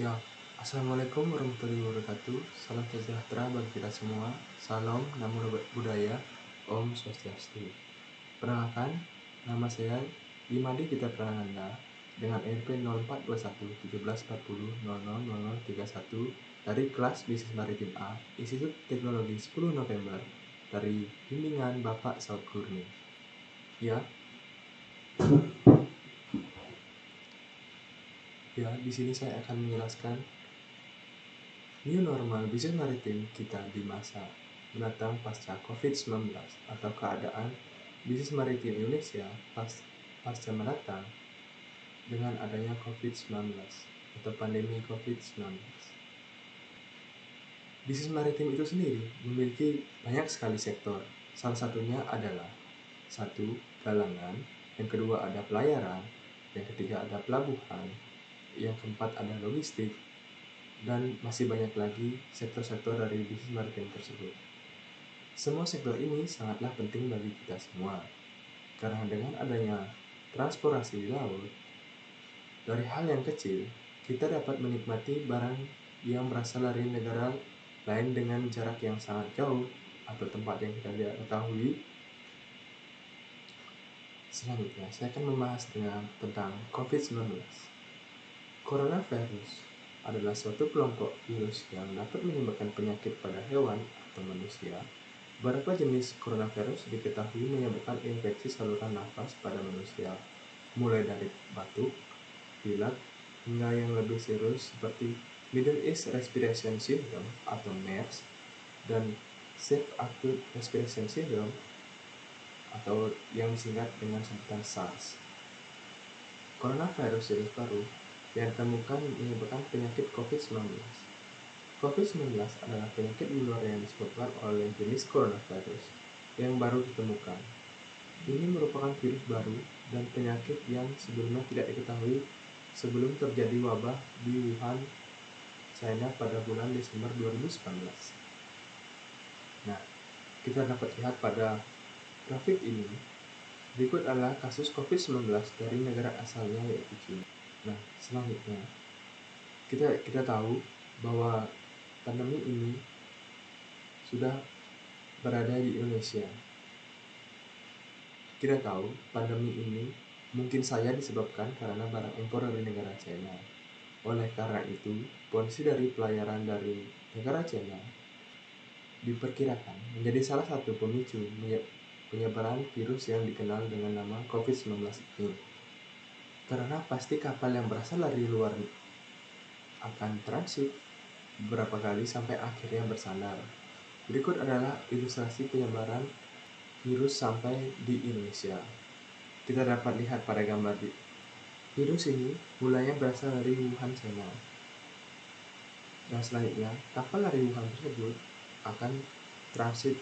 Ya, Assalamualaikum warahmatullahi wabarakatuh. Salam sejahtera bagi kita semua. Salam, namo buddhaya, Om Swastiastu. Perkenalkan, nama saya Imadi Gita Prananda dengan NP 04211740000031 dari kelas Bisnis Maritim A, Institut Teknologi 10 November dari bimbingan Bapak Saud Kurni. Di sini saya akan menjelaskan new normal bisnis maritim kita di masa mendatang pasca COVID-19 atau keadaan bisnis maritim Indonesia pasca mendatang dengan adanya COVID-19 atau pandemi COVID-19. Bisnis maritim itu sendiri memiliki banyak sekali sektor. Salah satunya adalah 1. Galangan, yang kedua ada pelayaran, yang ketiga ada pelabuhan, yang keempat ada logistik, dan masih banyak lagi sektor-sektor dari bisnis maritim tersebut. Semua sektor ini sangatlah penting bagi kita semua, karena dengan adanya transportasi di laut, dari hal yang kecil, kita dapat menikmati barang yang berasal dari negara lain dengan jarak yang sangat jauh atau tempat yang kita tidak ketahui. Selanjutnya, saya akan membahas tentang COVID-19. Coronavirus adalah suatu kelompok virus yang dapat menyebabkan penyakit pada hewan atau manusia. Beberapa jenis coronavirus diketahui menyebabkan infeksi saluran nafas pada manusia, mulai dari batuk, pilek, hingga yang lebih serius seperti Middle East Respiration Syndrome atau MERS dan Severe Acute Respiration Syndrome atau yang disingkat dengan sebutan SARS. Coronavirus virus baru yang ditemukan menyebabkan penyakit COVID-19. COVID-19 adalah penyakit menular yang disebabkan oleh jenis coronavirus yang baru ditemukan. Ini merupakan virus baru dan penyakit yang sebelumnya tidak diketahui sebelum terjadi wabah di Wuhan, China pada bulan Desember 2019. Nah, kita dapat lihat pada grafik ini, berikut adalah kasus COVID-19 dari negara asalnya yaitu China. Nah, selanjutnya kita tahu bahwa pandemi ini sudah berada di Indonesia. Kita tahu pandemi ini mungkin saja disebabkan karena barang impor dari negara China. Oleh karena itu, kondisi dari pelayaran dari negara China diperkirakan menjadi salah satu pemicu penyebaran virus yang dikenal dengan nama COVID-19 ini. Karena pasti kapal yang berasal dari luar akan transit beberapa kali sampai akhirnya bersandar. Berikut adalah ilustrasi penyebaran virus sampai di Indonesia. Kita dapat lihat pada gambar virus ini mulanya berasal dari Wuhan, China. Dan selanjutnya, kapal dari Wuhan tersebut akan transit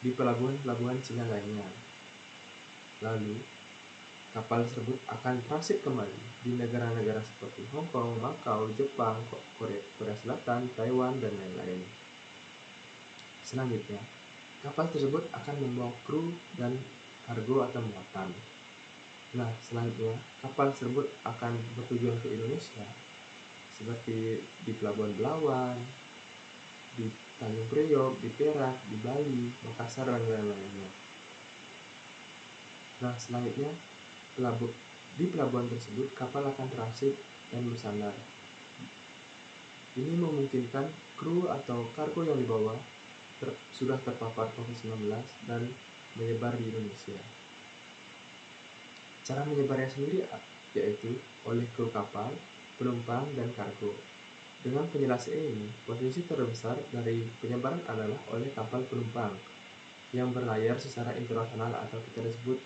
di pelabuhan-pelabuhan Cina lainnya. Lalu, kapal tersebut akan transit kembali di negara-negara seperti Hong Kong, Makau, Jepang, Korea Selatan, Taiwan, dan lain-lain. Selanjutnya, kapal tersebut akan membawa kru dan kargo atau muatan. Nah, selanjutnya, kapal tersebut akan bertujuan ke Indonesia, seperti di Pelabuhan Belawan, di Tanjung Priok, di Perak, di Bali, Makassar, dan lain-lainnya. Nah, selanjutnya, di pelabuhan tersebut, kapal akan transit dan bersandar. Ini memungkinkan kru atau kargo yang dibawa sudah terpapar COVID-19 dan menyebar di Indonesia. Cara menyebarnya sendiri yaitu oleh kru kapal, penumpang, dan kargo. Dengan penjelasan ini, potensi terbesar dari penyebaran adalah oleh kapal penumpang yang berlayar secara internasional atau kita sebut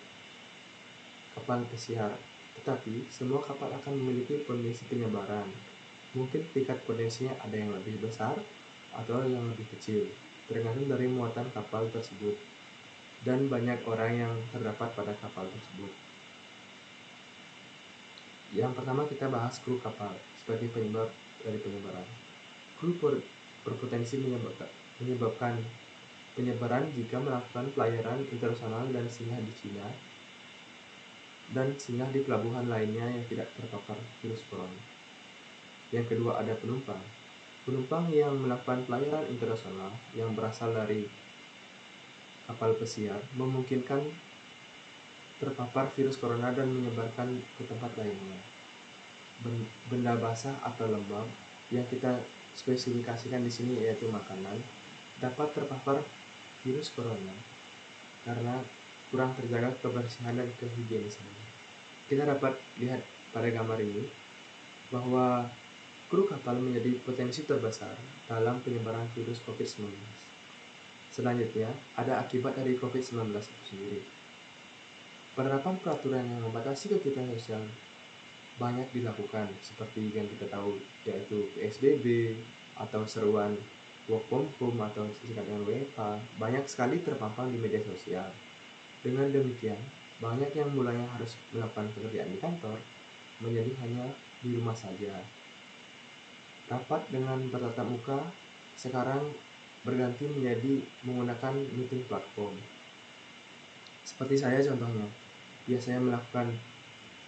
kapal pesiar. Tetapi, semua kapal akan memiliki potensi penyebaran. Mungkin tingkat potensinya ada yang lebih besar atau yang lebih kecil, tergantung dari muatan kapal tersebut dan banyak orang yang terdapat pada kapal tersebut. Yang pertama kita bahas kru kapal sebagai penyebab dari penyebaran. Kru berpotensi menyebabkan penyebaran jika melakukan pelayaran internasional dan singgah di Cina dan singgah di pelabuhan lainnya yang tidak terpapar virus corona. Yang kedua ada penumpang. Penumpang yang melakukan pelayaran internasional yang berasal dari kapal pesiar memungkinkan terpapar virus corona dan menyebarkan ke tempat lainnya. Benda basah atau lembab yang kita spesifikasikan di sini yaitu makanan dapat terpapar virus corona karena kurang terjaga kebersihan dan kehigienisannya. Kita dapat lihat pada gambar ini bahwa kru kapal menjadi potensi terbesar dalam penyebaran virus COVID-19. Selanjutnya, ada akibat dari COVID-19 itu sendiri. Penerapan peraturan yang membatasi kegiatan sosial banyak dilakukan, seperti yang kita tahu, yaitu PSBB atau seruan work from home atau singkatnya WFH, banyak sekali terpampang di media sosial. Dengan demikian, banyak yang mulanya harus melakukan pekerjaan di kantor, menjadi hanya di rumah saja. Rapat dengan bertatap muka sekarang berganti menjadi menggunakan meeting platform. Seperti saya contohnya, biasanya melakukan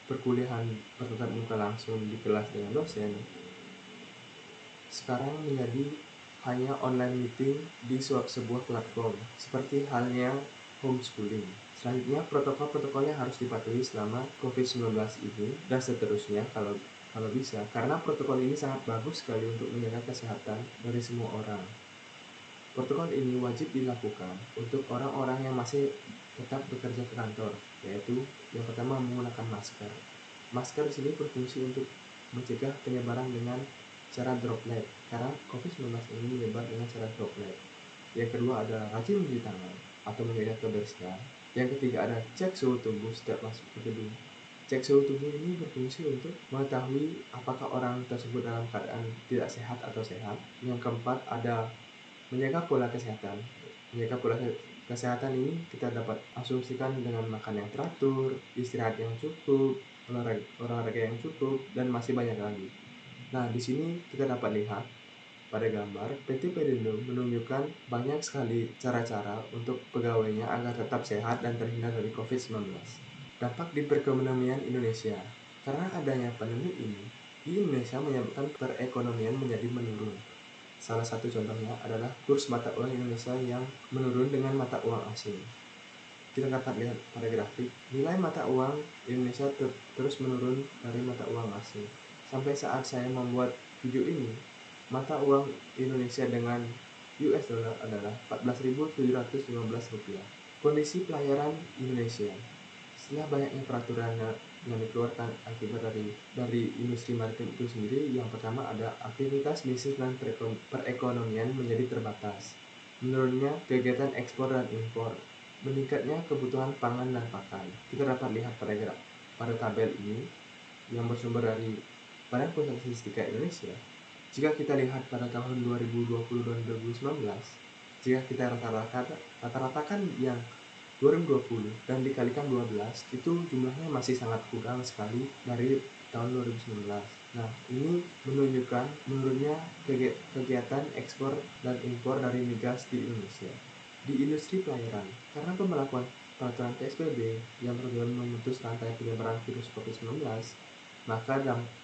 perkuliahan bertatap muka langsung di kelas dengan dosen. Sekarang menjadi hanya online meeting di sebuah platform, seperti halnya homeschooling. Selanjutnya, protokol-protokol yang harus dipatuhi selama COVID-19 ini dan seterusnya kalau bisa, karena protokol ini sangat bagus sekali untuk menjaga kesehatan dari semua orang. Protokol ini wajib dilakukan untuk orang-orang yang masih tetap bekerja ke kantor, yaitu yang pertama menggunakan masker. Masker di sini berfungsi untuk mencegah penyebaran dengan cara droplet, karena COVID-19 ini menyebar dengan cara droplet. Yang kedua adalah rajin mencuci tangan atau menjaga kebersihan. Yang ketiga ada cek suhu tubuh setiap masuk ke gedung. Cek suhu tubuh ini berfungsi untuk mengetahui apakah orang tersebut dalam keadaan tidak sehat atau sehat. Yang keempat ada menjaga pola kesehatan. Menjaga pola kesehatan ini kita dapat asumsikan dengan makan yang teratur, istirahat yang cukup, olahraga yang cukup, dan masih banyak lagi. Nah, di sini kita dapat lihat pada gambar PT Pelindo menunjukkan banyak sekali cara-cara untuk pegawainya agar tetap sehat dan terhindar dari COVID-19. Dampak di perekonomian Indonesia. Karena adanya pandemi ini, di Indonesia menyebabkan perekonomian menjadi menurun. Salah satu contohnya adalah kurs mata uang Indonesia yang menurun dengan mata uang asing. Kita dapat lihat pada grafik, nilai mata uang Indonesia terus menurun dari mata uang asing. Sampai saat saya membuat video ini, mata uang Indonesia dengan US dollar adalah Rp14.715. Kondisi pelayaran Indonesia. Setelah banyaknya peraturan yang dikeluarkan akibat dari industri maritim itu sendiri, yang pertama ada aktivitas bisnis dan perekonomian menjadi terbatas. Menurunnya kegiatan ekspor dan impor, meningkatnya kebutuhan pangan dan pakan. Kita dapat lihat pada tabel ini yang bersumber dari Badan Pusat Statistika Indonesia. Jika kita lihat pada tahun 2020 dan 2019, jika kita rata-ratakan yang 2020 dan dikalikan 12, itu jumlahnya masih sangat kurang sekali dari tahun 2019. Nah, ini menunjukkan menurunnya kegiatan ekspor dan impor dari migas di Indonesia. Di industri pelayaran, karena pemberlakuan peraturan PSBB yang bertujuan memutus rantai penyebaran virus COVID-19, maka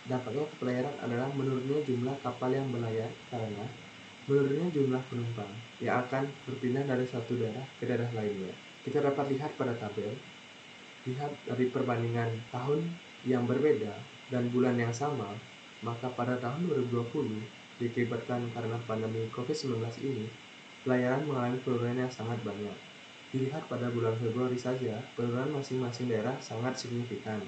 dampaknya ke pelayaran adalah menurunnya jumlah kapal yang berlayar karena menurunnya jumlah penumpang yang akan berpindah dari suatu daerah ke daerah lainnya. Kita dapat lihat pada tabel, lihat dari perbandingan tahun yang berbeda dan bulan yang sama, maka pada tahun 2020 diakibatkan karena pandemi COVID-19 ini, pelayaran mengalami penurunan yang sangat banyak. Dilihat pada bulan Februari saja, penurunan masing-masing daerah sangat signifikan,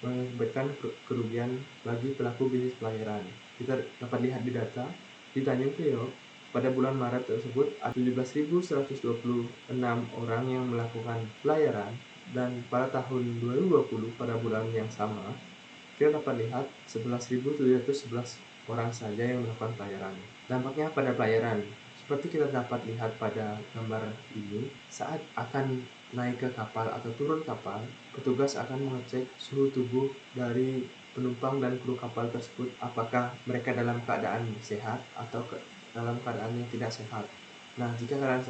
mengakibatkan kerugian bagi pelaku bisnis pelayaran. Kita dapat lihat di data, di Tanjung Priok, pada bulan Maret tersebut, ada 17.126 orang yang melakukan pelayaran, dan pada tahun 2020 pada bulan yang sama, kita dapat lihat 11.711 orang saja yang melakukan pelayaran. Dampaknya pada pelayaran, seperti kita dapat lihat pada gambar ini, saat akan naik ke kapal atau turun kapal, petugas akan mengecek suhu tubuh dari penumpang dan kru kapal tersebut, apakah mereka dalam keadaan sehat atau dalam keadaan yang tidak sehat. Nah, jika keadaan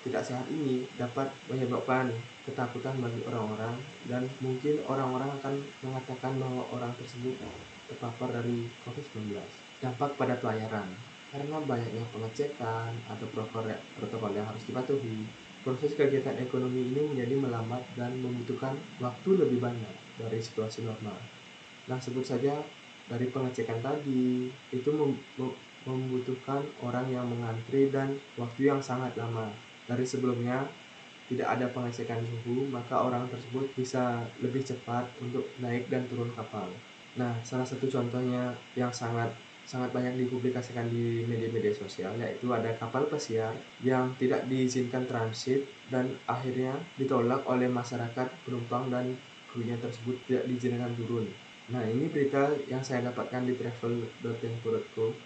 tidak sehat ini dapat menyebabkan ketakutan bagi orang-orang, dan mungkin orang-orang akan mengatakan bahwa orang tersebut terpapar dari COVID-19. Dampak pada pelayaran. Karena banyaknya pengecekan atau protokol yang harus dipatuhi, proses kegiatan ekonomi ini menjadi melambat dan membutuhkan waktu lebih banyak dari situasi normal. Nah, sebut saja dari pengecekan tadi, itu membutuhkan orang yang mengantri dan waktu yang sangat lama. Dari sebelumnya tidak ada pengecekan suhu, maka orang tersebut bisa lebih cepat untuk naik dan turun kapal. Nah, salah satu contohnya yang sangat banyak dipublikasikan di media-media sosial, yaitu ada kapal pesiar yang tidak diizinkan transit dan akhirnya ditolak oleh masyarakat penumpang dan krunya tersebut tidak diizinkan turun. Nah, ini berita yang saya dapatkan di travel.tempo.co.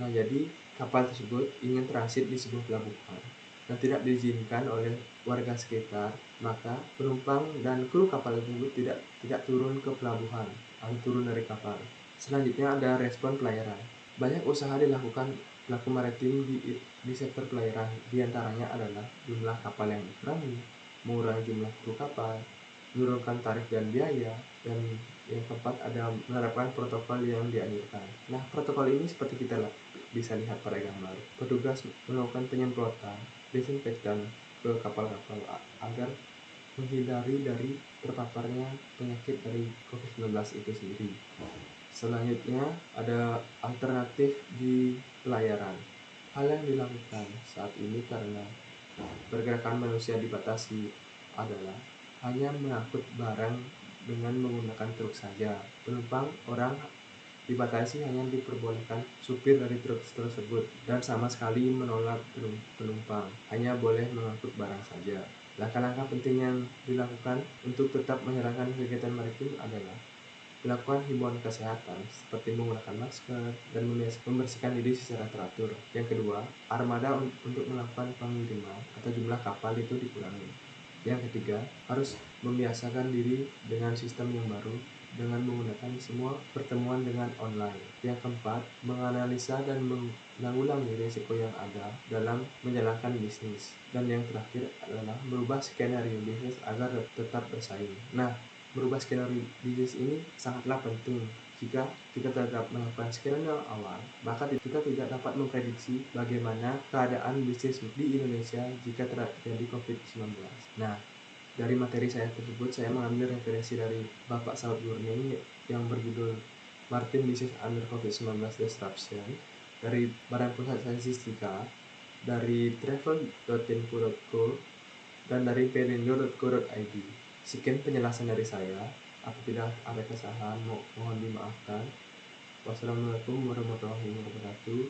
Nah, jadi kapal tersebut ingin transit di sebuah pelabuhan dan tidak diizinkan oleh warga sekitar, maka penumpang dan kru kapal tersebut tidak turun ke pelabuhan atau turun dari kapal. Selanjutnya ada respon pelayaran. Banyak usaha dilakukan pelaku maritim di sektor pelayaran. Di antaranya adalah jumlah kapal yang dikurangi, mengurangi jumlah kru kapal, menurunkan tarif dan biaya, dan yang keempat ada menerapkan protokol yang dianjurkan. Nah, protokol ini seperti kita bisa lihat pada gambar. Petugas melakukan penyemprotan desinfektan ke kapal-kapal agar menghindari dari terpaparnya penyakit dari COVID-19 itu sendiri. Selanjutnya ada alternatif di pelayaran. Hal yang dilakukan saat ini karena pergerakan manusia dibatasi adalah hanya mengangkut barang dengan menggunakan truk saja. Penumpang orang dibatasi hanya diperbolehkan supir dari truk tersebut dan sama sekali menolak penumpang, hanya boleh mengangkut barang saja. Langkah-langkah penting yang dilakukan untuk tetap menjalankan kegiatan maritim adalah melakukan himbauan kesehatan seperti menggunakan masker dan membersihkan diri secara teratur. Yang kedua, armada untuk melakukan pengiriman atau jumlah kapal itu dikurangi. Yang ketiga, harus membiasakan diri dengan sistem yang baru dengan menggunakan semua pertemuan dengan online. Yang keempat, menganalisa dan menanggulangi risiko yang ada dalam menjalankan bisnis. Dan yang terakhir adalah merubah skenario bisnis agar tetap bersaing. Nah, merubah skenario bisnis ini sangatlah penting. Jika kita tetap melakukan skenario awal, maka kita tidak dapat memprediksi bagaimana keadaan bisnis di Indonesia jika terjadi COVID-19. Nah, dari materi saya tersebut, saya mengambil referensi dari Bapak Saud Gurning yang berjudul Martin Business Under COVID-19 Disruption, dari Badan Pusat Statistika, dari travel.tempo.co, dan dari pelindo.co.id. Sekian penjelasan dari saya. Apabila ada kesalahan, mohon dimaafkan. Wassalamualaikum warahmatullahi wabarakatuh.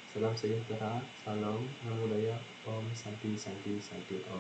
Salam sejahtera, salam namo buddhaya, Om Santi Santi Santi Om.